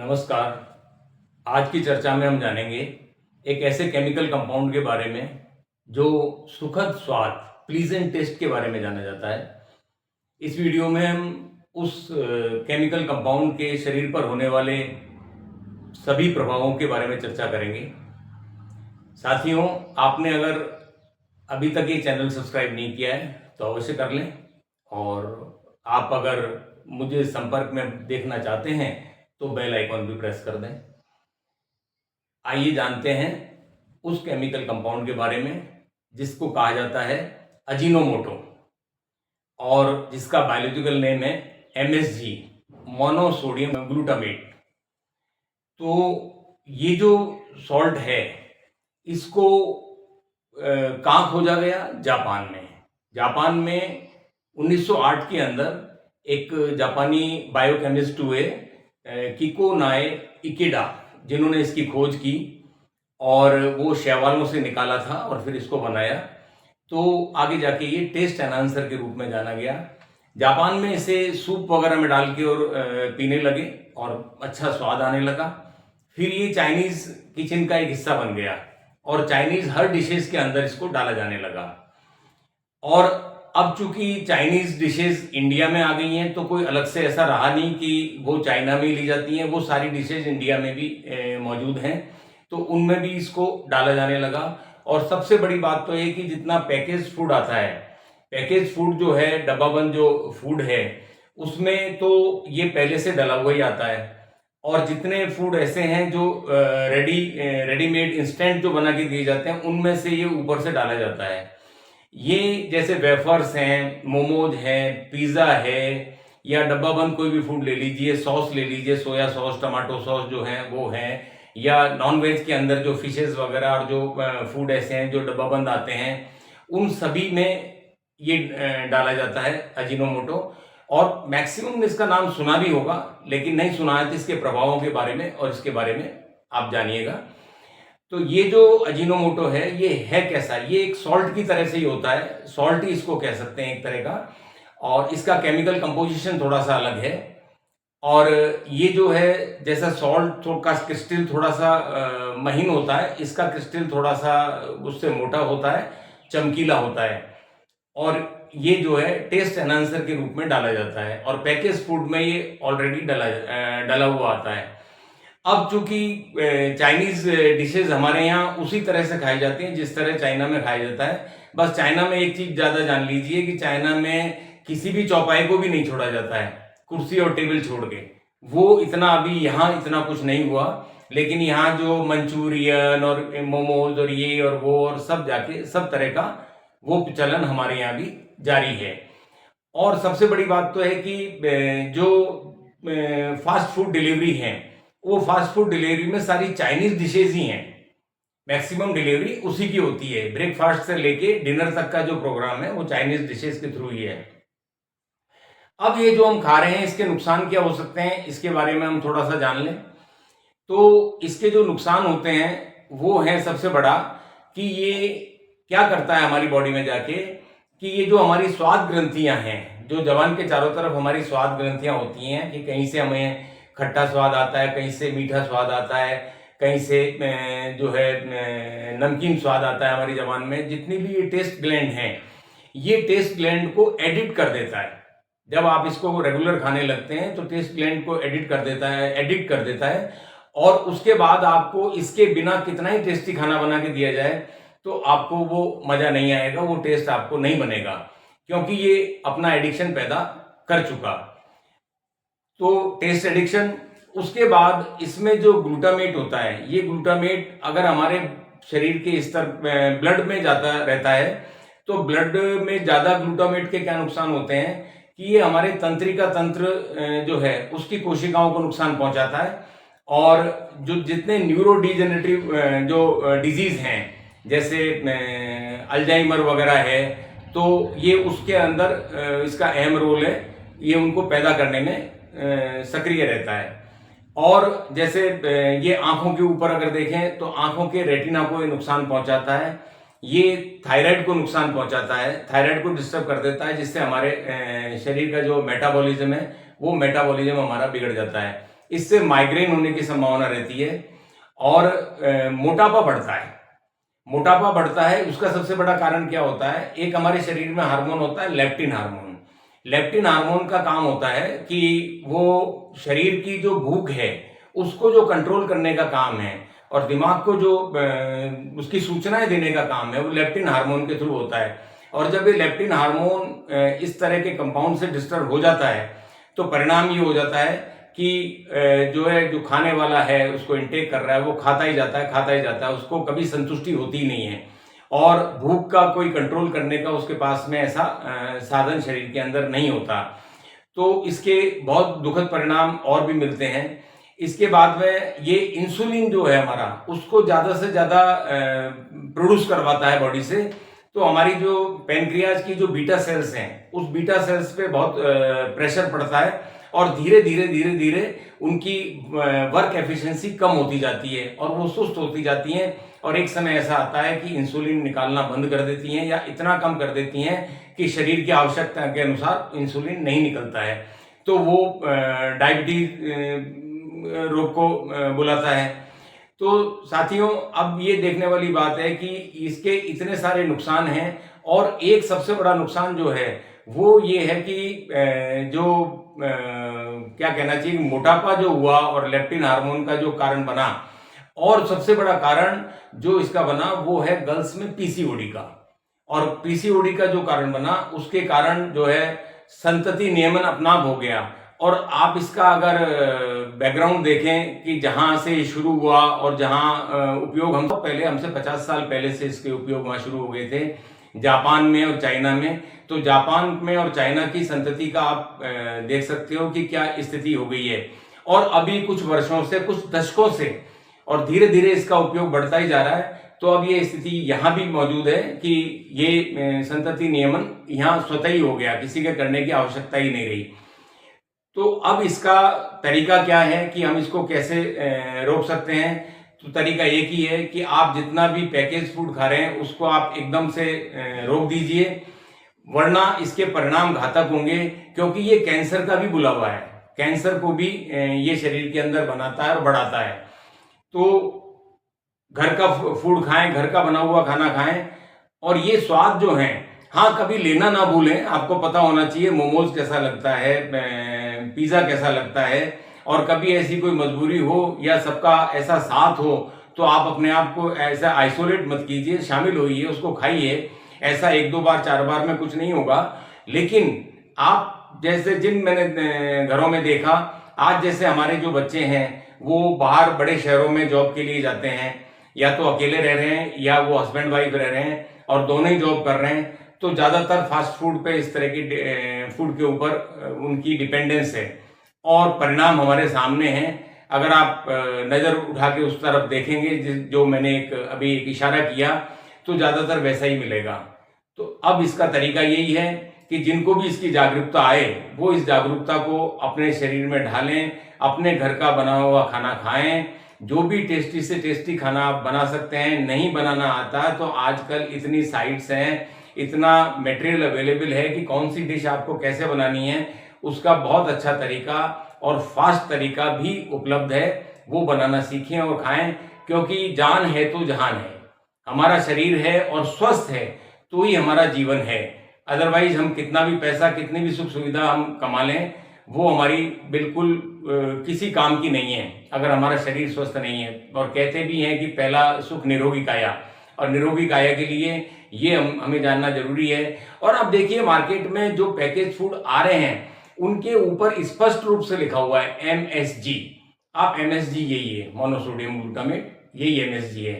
नमस्कार। आज की चर्चा में हम जानेंगे एक ऐसे केमिकल कंपाउंड के बारे में जो सुखद स्वाद प्लीजेंट टेस्ट के बारे में जाना जाता है। इस वीडियो में हम उस केमिकल कंपाउंड के शरीर पर होने वाले सभी प्रभावों के बारे में चर्चा करेंगे। साथियों, आपने अगर अभी तक ये चैनल सब्सक्राइब नहीं किया है तो अवश्य कर लें, और आप अगर मुझे संपर्क में देखना चाहते हैं तो बेल आइकॉन भी प्रेस कर दें। आइए जानते हैं उस केमिकल कंपाउंड के बारे में जिसको कहा जाता है अजीनोमोटो, और जिसका बायोलॉजिकल नेम है MSG, मोनोसोडियम ग्लूटामेट। तो ये जो सॉल्ट है इसको कहाँ खोजा गया? जापान में। जापान में 1908 के अंदर एक जापानी बायोकेमिस्ट हुए किको नाए इकेडा, जिन्होंने इसकी खोज की और वो शैवालों से निकाला था और फिर इसको बनाया। तो आगे जाके ये टेस्ट एनहांसर के रूप में जाना गया। जापान में इसे सूप वगैरह में डाल के और पीने लगे और अच्छा स्वाद आने लगा। फिर ये चाइनीज किचन का एक हिस्सा बन गया और चाइनीज हर डिशेस के अंदर इसको डाला जाने लगा। और अब चूंकि चाइनीज डिशेस इंडिया में आ गई हैं तो कोई अलग से ऐसा रहा नहीं कि वो चाइना में ही ली जाती हैं, वो सारी डिशेज इंडिया में भी मौजूद हैं, तो उनमें भी इसको डाला जाने लगा। और सबसे बड़ी बात तो ये कि जितना पैकेज फूड आता है, पैकेज फूड जो है, डब्बाबंद जो फूड है, उसमें तो ये पहले से डला हुआ ही आता है। और जितने फूड ऐसे हैं जो रेडीमेड इंस्टेंट जो बना के दिए जाते हैं, उनमें से ये ऊपर से डाला जाता है। ये जैसे वेफर्स हैं, मोमोज हैं, पिज़्ज़ा है, या डब्बा बंद कोई भी फूड ले लीजिए, सॉस ले लीजिए, सोया सॉस, टमाटो सॉस जो है वो है, या नॉन वेज के अंदर जो फिशेस वगैरह और जो फूड ऐसे हैं जो डब्बा बंद आते हैं, उन सभी में ये डाला जाता है अजीनोमोटो। और मैक्सिमम इसका नाम सुना भी होगा, लेकिन नहीं सुना है तो इसके प्रभावों के बारे में और इसके बारे में आप जानिएगा। तो ये जो अजीनोमोटो है ये है कैसा? ये एक सॉल्ट की तरह से ही होता है, सॉल्ट ही इसको कह सकते हैं एक तरह का, और इसका केमिकल कंपोजिशन थोड़ा सा अलग है। और ये जो है, जैसा सॉल्ट का क्रिस्टल थोड़ा सा महीन होता है, इसका क्रिस्टल थोड़ा सा उससे मोटा होता है, चमकीला होता है, और ये जो है टेस्ट एनहांसर के रूप में डाला जाता है, और पैकेज फूड में ये ऑलरेडी डला हुआ आता है। अब चूंकि चाइनीज डिशेज हमारे यहाँ उसी तरह से खाई जाती हैं जिस तरह चाइना में खाया जाता है। बस चाइना में एक चीज ज्यादा जान लीजिए कि चाइना में किसी भी चौपाई को भी नहीं छोड़ा जाता है, कुर्सी और टेबल छोड़ के। वो इतना अभी यहाँ इतना कुछ नहीं हुआ, लेकिन यहाँ जो मंचूरियन और मोमोज और ये और वो और सब जाके सब तरह का वो चलन हमारे यहाँ भी जारी है। और सबसे बड़ी बात तो है कि जो फास्ट फूड डिलीवरी है, वो फास्ट फूड डिलीवरी में सारी चाइनीज डिशेज ही हैं। मैक्सिमम डिलीवरी उसी की होती है। ब्रेकफास्ट से लेके डिनर तक का जो प्रोग्राम है वो चाइनीज डिशेज के थ्रू ही है। अब ये जो हम खा रहे हैं इसके नुकसान क्या हो सकते हैं, इसके बारे में हम थोड़ा सा जान लें। तो इसके जो नुकसान होते हैं वो है सबसे बड़ा कि ये क्या करता है हमारी बॉडी में जाके, कि ये जो हमारी स्वाद ग्रंथियां हैं, जो जबान के चारों तरफ हमारी स्वाद ग्रंथियां होती हैं, कि कहीं से हमें खट्टा स्वाद आता है, कहीं से मीठा स्वाद आता है, कहीं से जो है नमकीन स्वाद आता है हमारी जबान में। जितनी भी ये टेस्ट ग्लैंड हैं, ये टेस्ट ग्लैंड को एडिट कर देता है। जब आप इसको रेगुलर खाने लगते हैं तो टेस्ट ग्लैंड को एडिट कर देता है। और उसके बाद आपको इसके बिना कितना ही टेस्टी खाना बना के दिया जाए तो आपको वो मजा नहीं आएगा, वो टेस्ट आपको नहीं बनेगा, क्योंकि ये अपना एडिक्शन पैदा कर चुका। तो टेस्ट एडिक्शन, उसके बाद इसमें जो ग्लूटामेट होता है, ये ग्लूटामेट अगर हमारे शरीर के स्तर ब्लड में जाता रहता है तो ब्लड में ज्यादा ग्लूटामेट के क्या नुकसान होते हैं कि ये हमारे तंत्रिका तंत्र जो है उसकी कोशिकाओं को नुकसान पहुंचाता है। और जो जितने न्यूरोडिजेनरेटिव जो डिजीज हैं, जैसे अल्जाइमर वगैरह है, तो ये उसके अंदर इसका अहम रोल है, ये उनको पैदा करने में सक्रिय रहता है। और जैसे ये आंखों के ऊपर अगर देखें तो आंखों के रेटिना को ये नुकसान पहुंचाता है, ये थायराइड को नुकसान पहुंचाता है, थायराइड को डिस्टर्ब कर देता है, जिससे हमारे शरीर का जो मेटाबॉलिज्म है वो मेटाबॉलिज्म हमारा बिगड़ जाता है। इससे माइग्रेन होने की संभावना रहती है और मोटापा बढ़ता है। मोटापा बढ़ता है, उसका सबसे बड़ा कारण क्या होता है? एक हमारे शरीर में हार्मोन होता है लेप्टिन हार्मोन। लेप्टिन हार्मोन का काम होता है कि वो शरीर की जो भूख है उसको जो कंट्रोल करने का काम है और दिमाग को जो उसकी सूचनाएं देने का काम है वो लेप्टिन हार्मोन के थ्रू होता है। और जब ये लेप्टिन हार्मोन इस तरह के कंपाउंड से डिस्टर्ब हो जाता है तो परिणाम ये हो जाता है कि जो खाने वाला है उसको इनटेक कर रहा है वो खाता ही जाता है, उसको कभी संतुष्टि होती ही नहीं है और भूख का कोई कंट्रोल करने का उसके पास में ऐसा साधन शरीर के अंदर नहीं होता। तो इसके बहुत दुखद परिणाम और भी मिलते हैं। इसके बाद में ये इंसुलिन जो है हमारा उसको ज़्यादा से ज़्यादा प्रोड्यूस करवाता है बॉडी से। तो हमारी जो पैनक्रियाज की जो बीटा सेल्स हैं उस बीटा सेल्स पे बहुत प्रेशर पड़ता है और धीरे धीरे उनकी वर्क एफिशिएंसी कम होती जाती है और वो सुस्त होती जाती हैं और एक समय ऐसा आता है कि इंसुलिन निकालना बंद कर देती हैं या इतना कम कर देती हैं कि शरीर की आवश्यकता के अनुसार इंसुलिन नहीं निकलता है। तो वो डायबिटीज रोग को बुलाता है। तो साथियों, अब ये देखने वाली बात है कि इसके इतने सारे नुकसान हैं और एक सबसे बड़ा नुकसान जो है वो ये है कि जो क्या कहना चाहिए, मोटापा जो हुआ और लेप्टिन हार्मोन का जो कारण बना और सबसे बड़ा कारण जो इसका बना वो है गर्ल्स में पीसीओडी का। और पीसीओडी का जो कारण बना उसके कारण जो है संतति नियमन अपनाप हो गया। और आप इसका अगर बैकग्राउंड देखें कि जहां से शुरू हुआ और जहां उपयोग हम पहले हमसे 50 साल पहले से इसके उपयोग वहां शुरू हो गए थे जापान में और चाइना में। तो जापान में और चाइना की संतति का आप देख सकते हो कि क्या स्थिति हो गई है और अभी कुछ वर्षों से, कुछ दशकों से और धीरे धीरे इसका उपयोग बढ़ता ही जा रहा है। तो अब ये स्थिति यहाँ भी मौजूद है कि ये संतति नियमन यहाँ स्वतः ही हो गया, किसी के करने की आवश्यकता ही नहीं रही। तो अब इसका तरीका क्या है कि हम इसको कैसे रोक सकते हैं? तो तरीका एक ही है कि आप जितना भी पैकेज फूड खा रहे हैं उसको आप एकदम से रोक दीजिए, वरना इसके परिणाम घातक होंगे। क्योंकि ये कैंसर का भी बुलावा है, कैंसर को भी ये शरीर के अंदर बनाता है और बढ़ाता है। तो घर का फूड खाएं, घर का बना हुआ खाना खाएं और ये स्वाद जो है, हाँ, कभी लेना ना भूलें। आपको पता होना चाहिए मोमोज कैसा लगता है, पिज्जा कैसा लगता है। और कभी ऐसी कोई मजबूरी हो या सबका ऐसा साथ हो तो आप अपने आप को ऐसा आइसोलेट मत कीजिए, शामिल होइए, उसको खाइए। ऐसा 1-2 बार 4 बार में कुछ नहीं होगा। लेकिन आप जैसे जिन मैंने घरों में देखा, आज जैसे हमारे जो बच्चे हैं वो बाहर बड़े शहरों में जॉब के लिए जाते हैं, या तो अकेले रह रहे हैं या वो हस्बैंड वाइफ रह रहे हैं और दोनों ही जॉब कर रहे हैं। तो ज़्यादातर फास्ट फूड पे इस तरह की फूड के ऊपर उनकी डिपेंडेंस है और परिणाम हमारे सामने हैं। अगर आप नज़र उठा के उस तरफ देखेंगे जो मैंने अभी एक इशारा किया, तो ज़्यादातर वैसा ही मिलेगा। तो अब इसका तरीका यही है कि जिनको भी इसकी जागरूकता आए वो इस जागरूकता को अपने शरीर में ढालें, अपने घर का बना हुआ खाना खाएं। जो भी टेस्टी से टेस्टी खाना आप बना सकते हैं। नहीं बनाना आता तो आजकल इतनी साइट्स हैं, इतना मटेरियल अवेलेबल है कि कौन सी डिश आपको कैसे बनानी है उसका बहुत अच्छा तरीका और फास्ट तरीका भी उपलब्ध है। वो बनाना सीखें और खाएं, क्योंकि जान है तो जहान है। हमारा शरीर है और स्वस्थ है तो ही हमारा जीवन है। अदरवाइज हम कितना भी पैसा, कितनी भी सुख सुविधा हम कमा लें, वो हमारी बिल्कुल किसी काम की नहीं है अगर हमारा शरीर स्वस्थ नहीं है। और कहते भी हैं कि पहला सुख निरोगी काया, और निरोगी काया के लिए ये हमें जानना जरूरी है। और अब देखिए मार्केट में जो पैकेज फूड आ रहे हैं उनके ऊपर स्पष्ट रूप से लिखा हुआ है MSG। आप MSG यही है, मोनोसोडियम ग्लूटामेट, यही MSG है।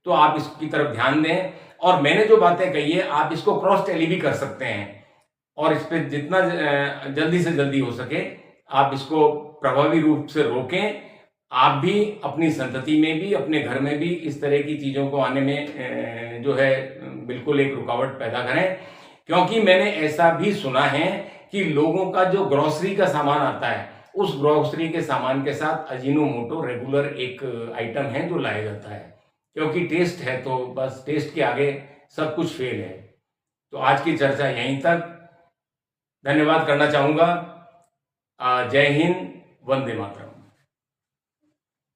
तो आप इसकी तरफ ध्यान दें और मैंने जो बातें कही है आप इसको क्रॉस टैली भी कर सकते हैं और इस पर जितना जल्दी से जल्दी हो सके आप इसको प्रभावी रूप से रोकें। आप भी अपनी संतति में भी, अपने घर में भी इस तरह की चीज़ों को आने में जो है बिल्कुल एक रुकावट पैदा करें। क्योंकि मैंने ऐसा भी सुना है कि लोगों का जो ग्रोसरी का सामान आता है उस ग्रोसरी के सामान के साथ अजीनोमोटो रेगुलर एक आइटम है जो लाया जाता है। क्योंकि टेस्ट है तो बस टेस्ट के आगे सब कुछ फेल है। तो आज की चर्चा यहीं तक। धन्यवाद करना चाहूँगा। जय हिंद, वंदे मातरम।